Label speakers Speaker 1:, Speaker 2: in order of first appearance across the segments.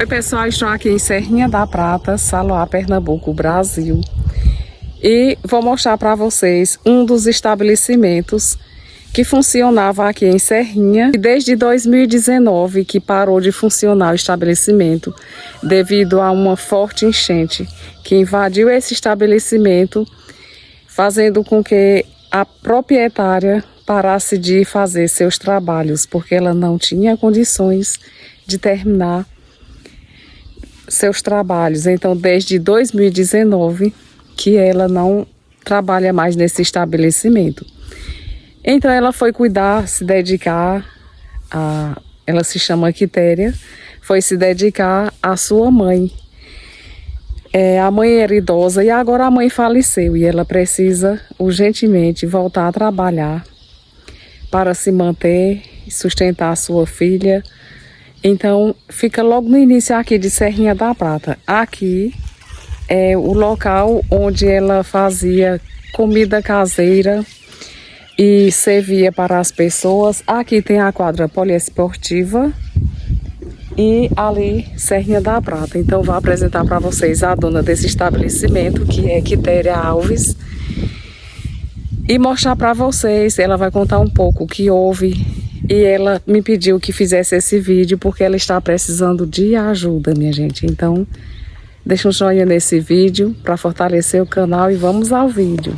Speaker 1: Oi pessoal, estou aqui em Serrinha da Prata, Saloá, Pernambuco, Brasil. E vou mostrar para vocês um dos estabelecimentos que funcionava aqui em Serrinha. E desde 2019 que parou de funcionar o estabelecimento devido a uma forte enchente que invadiu esse estabelecimento, fazendo com que a proprietária parasse de fazer seus trabalhos, porque ela não tinha condições de terminar seus trabalhos. Então, desde 2019 que ela não trabalha mais nesse estabelecimento. Então, ela foi cuidar, se dedicar ela se chama Quitéria, foi se dedicar à sua mãe. A mãe era idosa e agora a mãe faleceu e ela precisa urgentemente voltar a trabalhar para se manter e sustentar a sua filha. Então, fica logo no início aqui de Serrinha da Prata. Aqui é o local onde ela fazia comida caseira e servia para as pessoas. Aqui tem a quadra poliesportiva e ali Serrinha da Prata. Então, vou apresentar para vocês a dona desse estabelecimento, que é Quitéria Alves, e mostrar para vocês. Ela vai contar um pouco o que houve. E ela me pediu que fizesse esse vídeo porque ela está precisando de ajuda, minha gente. Então, deixa um joinha nesse vídeo para fortalecer o canal e vamos ao vídeo.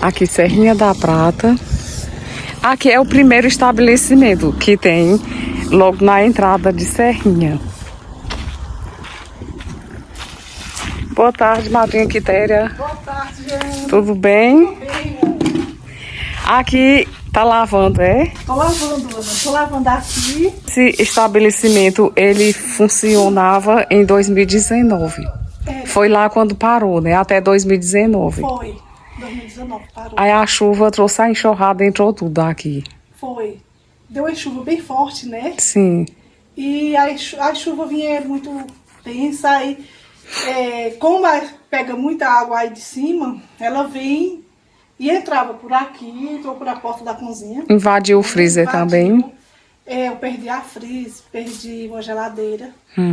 Speaker 1: Aqui, Serrinha da Prata. Aqui é o primeiro estabelecimento que tem logo na entrada de Serrinha. Boa tarde, madrinha Quitéria.
Speaker 2: Boa tarde, gente.
Speaker 1: Tudo bem?
Speaker 2: Tudo bem,
Speaker 1: Aqui tá lavando, é?
Speaker 2: Tô lavando, Ana. Tô lavando aqui.
Speaker 1: Esse estabelecimento, ele funcionava em 2019. Foi lá quando parou, né? Até 2019.
Speaker 2: Foi. 2019 parou.
Speaker 1: Aí a chuva trouxe a enxurrada, entrou tudo aqui.
Speaker 2: Foi. Deu uma chuva bem forte, né?
Speaker 1: Sim.
Speaker 2: E a chuva vinha muito tensa. Aí, como pega muita água aí de cima, ela vem e entrava por aqui, entrou por a porta da cozinha.
Speaker 1: Invadiu o freezer também.
Speaker 2: Eu perdi a freezer, perdi uma geladeira,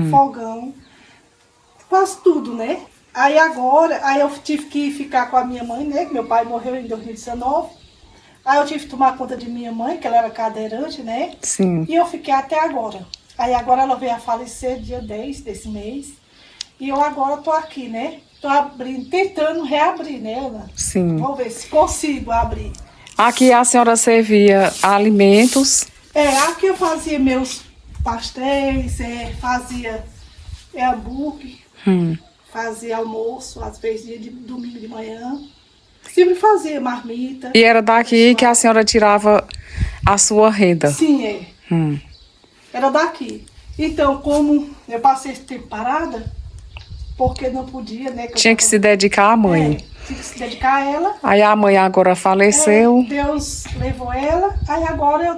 Speaker 2: fogão, quase tudo, né? Aí eu tive que ficar com a minha mãe, né? Que meu pai morreu em 2019. Aí eu tive que tomar conta de minha mãe, que ela era cadeirante, né?
Speaker 1: Sim.
Speaker 2: E eu fiquei até agora. Aí agora ela veio a falecer dia 10 desse mês. E eu agora tô aqui, né? Tô abrindo, tentando reabrir, né, Ana?
Speaker 1: Sim.
Speaker 2: Vamos ver se consigo abrir.
Speaker 1: Aqui a senhora servia alimentos.
Speaker 2: Aqui eu fazia meus pastéis, fazia hambúrguer, fazia almoço, às vezes dia de domingo de manhã. Sempre fazia marmita.
Speaker 1: E era daqui que a senhora tirava a sua renda.
Speaker 2: Sim, Era daqui. Então, como eu passei esse tempo parada, porque não podia, né?
Speaker 1: Tinha que se dedicar à mãe.
Speaker 2: Tinha que se dedicar a ela.
Speaker 1: Aí a mãe agora faleceu.
Speaker 2: Deus levou ela, aí agora eu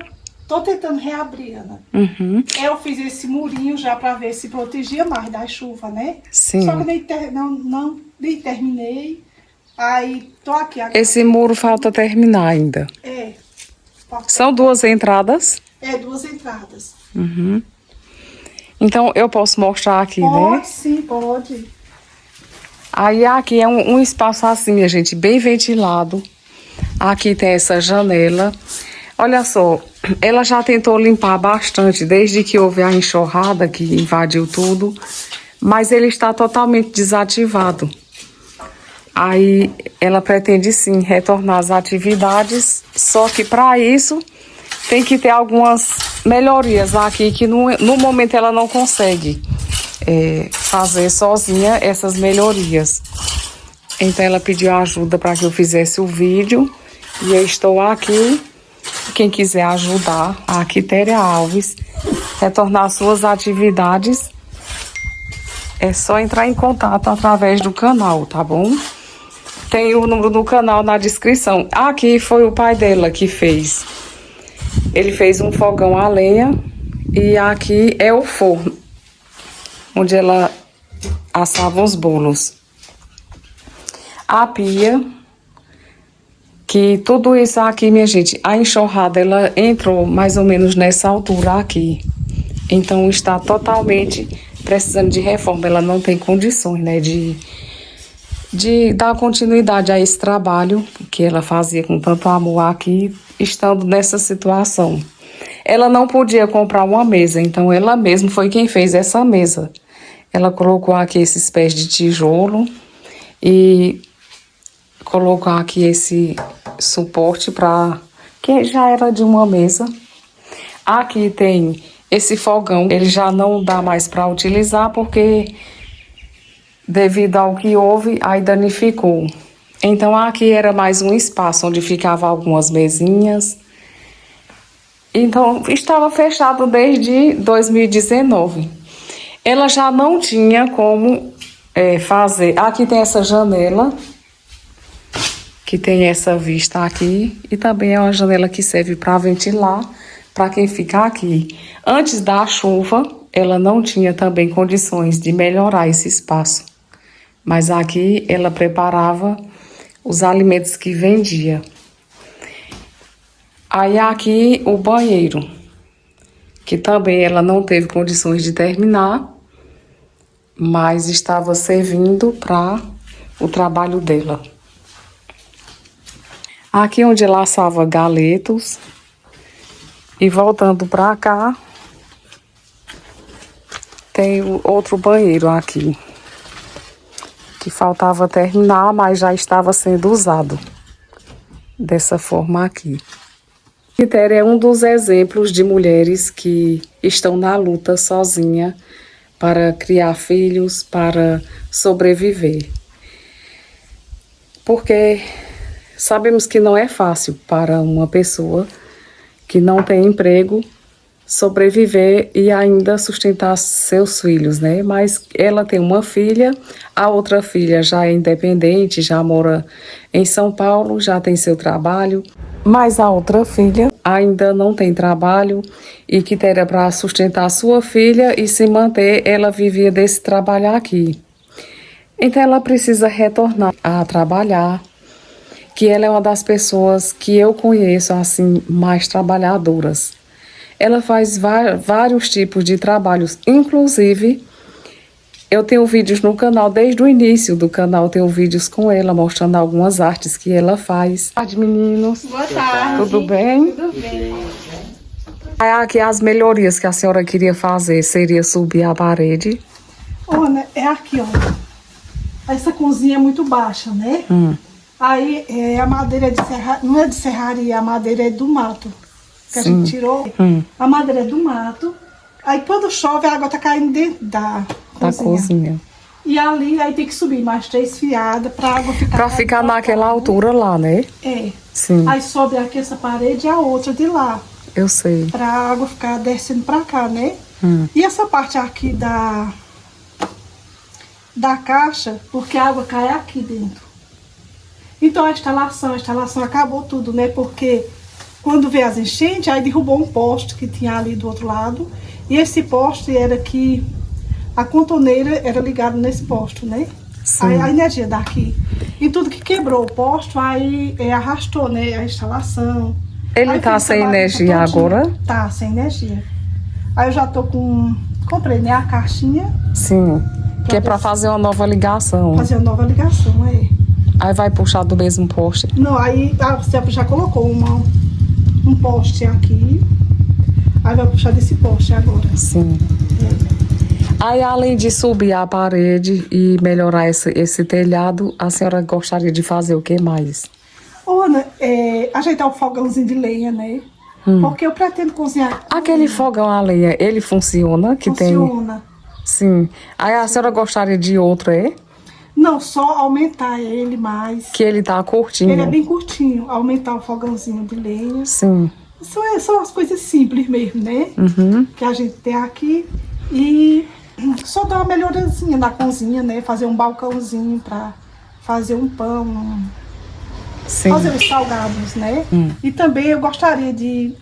Speaker 2: tô tentando reabrir, Ana. Eu fiz esse murinho já para ver se protegia mais da chuva, né?
Speaker 1: Sim.
Speaker 2: Só que nem terminei. Aí tô aqui agora.
Speaker 1: Esse muro falta terminar ainda. São duas entradas?
Speaker 2: Duas entradas.
Speaker 1: Então eu posso mostrar aqui,
Speaker 2: Pode,
Speaker 1: né?
Speaker 2: sim, pode.
Speaker 1: Aí aqui é um espaço assim, minha gente, bem ventilado. Aqui tem essa janela. Olha só, ela já tentou limpar bastante desde que houve a enxurrada que invadiu tudo, mas ele está totalmente desativado. Aí ela pretende sim retornar às atividades, só que para isso tem que ter algumas melhorias aqui que no momento ela não consegue fazer sozinha essas melhorias. Então ela pediu ajuda para que eu fizesse o vídeo e eu estou aqui. Quem quiser ajudar a Quitéria Alves retornar às suas atividades, é só entrar em contato através do canal, tá bom? Tem o número do canal na descrição. Aqui foi o pai dela que fez. Ele fez um fogão a lenha e aqui é o forno, onde ela assava os bolos. A pia, Que tudo isso aqui, minha gente, a enxurrada, ela entrou mais ou menos nessa altura aqui. Então está totalmente precisando de reforma. Ela não tem condições, né, de dar continuidade a esse trabalho que ela fazia com tanto amor aqui, estando nessa situação. Ela não podia comprar uma mesa, então ela mesma foi quem fez essa mesa. Ela colocou aqui esses pés de tijolo e colocou aqui esse suporte para que já era de uma mesa. Aqui tem esse fogão, ele já não dá mais para utilizar porque devido ao que houve, aí danificou. Então aqui era mais um espaço onde ficavam algumas mesinhas. Então estava fechado desde 2019. Ela já não tinha como fazer. Aqui tem essa janela, que tem essa vista aqui, e também é uma janela que serve para ventilar para quem fica aqui. Antes da chuva, ela não tinha também condições de melhorar esse espaço. Mas aqui ela preparava os alimentos que vendia. Aí aqui o banheiro, que também ela não teve condições de terminar, mas estava servindo para o trabalho dela. Aqui onde ela assava galetos. E voltando para cá, tem o outro banheiro aqui, que faltava terminar, mas já estava sendo usado dessa forma aqui. Quitéria é um dos exemplos de mulheres que estão na luta sozinha para criar filhos, para sobreviver. Porque sabemos que não é fácil para uma pessoa que não tem emprego sobreviver e ainda sustentar seus filhos, né? Mas ela tem uma filha, a outra filha já é independente, já mora em São Paulo, já tem seu trabalho, mas a outra filha ainda não tem trabalho e que era para sustentar sua filha e se manter, ela vivia desse trabalho aqui. Então ela precisa retornar a trabalhar, que ela é uma das pessoas que eu conheço assim mais trabalhadoras. Ela faz vários tipos de trabalhos, inclusive eu tenho vídeos no canal, desde o início do canal tenho vídeos com ela, mostrando algumas artes que ela faz. Boa tarde, meninos.
Speaker 2: Boa tarde.
Speaker 1: Tudo bem?
Speaker 2: Tudo bem.
Speaker 1: Aqui as melhorias que a senhora queria fazer seria subir a parede.
Speaker 2: Olha, é aqui, ó. Essa cozinha é muito baixa, né? Aí a madeira é de serraria, não é de serraria, a madeira é do mato, que a gente tirou. A madeira é do mato. Aí quando chove a água tá caindo dentro da cozinha. E ali aí tem que subir mais 3 fiadas pra água ficar...
Speaker 1: Pra ficar naquela altura lá, né?
Speaker 2: É.
Speaker 1: Sim.
Speaker 2: Aí sobe aqui essa parede e a outra de lá.
Speaker 1: Eu sei.
Speaker 2: Pra água ficar descendo pra cá, né? E essa parte aqui da caixa, porque a água cai aqui dentro. Então a instalação acabou tudo, né? Porque quando veio as enchentes, aí derrubou um poste que tinha ali do outro lado. E esse poste era que a contorneira era ligada nesse poste, né? Aí a energia daqui. E tudo que quebrou o poste, aí arrastou, né? A instalação.
Speaker 1: Ele
Speaker 2: aí
Speaker 1: tá sem energia agora?
Speaker 2: Tá, sem energia. Aí eu já tô com... Comprei, né? A caixinha.
Speaker 1: Sim. Que é pra fazer uma nova ligação.
Speaker 2: Fazer uma nova ligação,
Speaker 1: Aí vai puxar do mesmo poste?
Speaker 2: Não, aí você já colocou um poste aqui. Aí vai puxar desse poste agora.
Speaker 1: Sim. Aí, além de subir a parede e melhorar esse telhado, a senhora gostaria de fazer o que mais?
Speaker 2: Ana, ajeitar o fogãozinho de lenha, né? Porque eu pretendo cozinhar.
Speaker 1: Aquele fogão a lenha, ele funciona?
Speaker 2: Funciona.
Speaker 1: Sim. Aí a senhora gostaria de outro,
Speaker 2: Não, só aumentar ele mais.
Speaker 1: Que ele tá curtinho.
Speaker 2: Ele é bem curtinho. Aumentar o fogãozinho de lenha.
Speaker 1: Sim.
Speaker 2: São as coisas simples mesmo, né? Que a gente tem aqui. E só dar uma melhorazinha na cozinha, né? Fazer um balcãozinho pra fazer um pão.
Speaker 1: Sim.
Speaker 2: Fazer os salgados, né? E também eu gostaria de,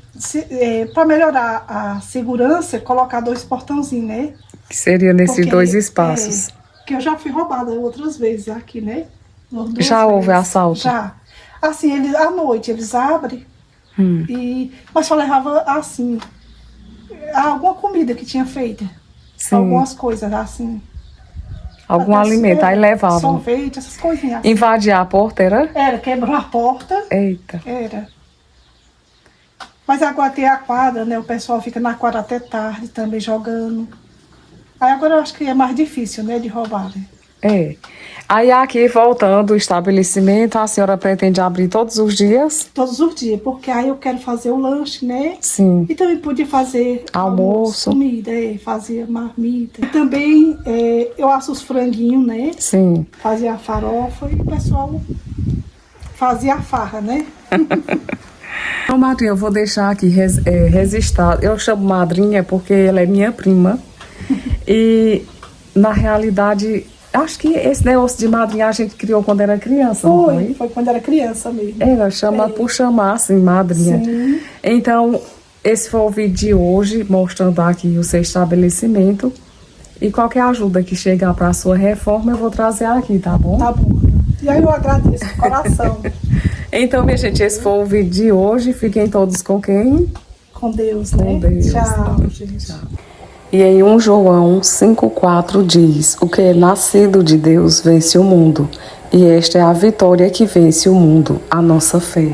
Speaker 2: para melhorar a segurança, colocar 2 portãozinhos, né?
Speaker 1: Que seria nesses 2 espaços.
Speaker 2: Que eu já fui roubada outras vezes aqui, né?
Speaker 1: Já houve assalto?
Speaker 2: Já. Assim, eles, à noite eles abrem, mas só levava assim, alguma comida que tinha feito.
Speaker 1: Sim.
Speaker 2: Algumas coisas assim.
Speaker 1: Algum
Speaker 2: Até
Speaker 1: alimento, aí levavam.
Speaker 2: sorvete, essas coisinhas. Assim.
Speaker 1: Invadir a porta, era?
Speaker 2: Era, quebrou a porta.
Speaker 1: Eita.
Speaker 2: Era. Mas agora tem a quadra, né? O pessoal fica na quadra até tarde também jogando. Aí agora eu acho que é mais difícil, né? De roubar. Né?
Speaker 1: É. Aí aqui, voltando o estabelecimento, a senhora pretende abrir todos os dias?
Speaker 2: Todos os dias, porque aí eu quero fazer o lanche, né?
Speaker 1: Sim.
Speaker 2: E também podia fazer
Speaker 1: Almoço.
Speaker 2: comida, fazia marmita. E também eu asso os franguinhos, né?
Speaker 1: Sim.
Speaker 2: Fazia a farofa e o pessoal fazia a farra, né?
Speaker 1: Então, madrinha, eu vou deixar aqui registrado. Eu chamo madrinha porque ela é minha prima. E, na realidade, acho que esse negócio de madrinha a gente criou quando era criança, não foi?
Speaker 2: Foi quando era criança mesmo.
Speaker 1: Ela chama por chamar, assim, madrinha.
Speaker 2: Sim.
Speaker 1: Então, esse foi o vídeo de hoje, mostrando aqui o seu estabelecimento. E qualquer ajuda que chegar para a sua reforma, eu vou trazer aqui, tá bom?
Speaker 2: Tá bom. E aí eu agradeço de coração.
Speaker 1: Então, minha gente, esse foi o vídeo de hoje. Fiquem todos com quem?
Speaker 2: Com Deus,
Speaker 1: Com
Speaker 2: né?
Speaker 1: Deus.
Speaker 2: Tchau, gente.
Speaker 1: Tchau. E em 1 João 5,4 diz: o que é nascido de Deus vence o mundo. E esta é a vitória que vence o mundo, a nossa fé.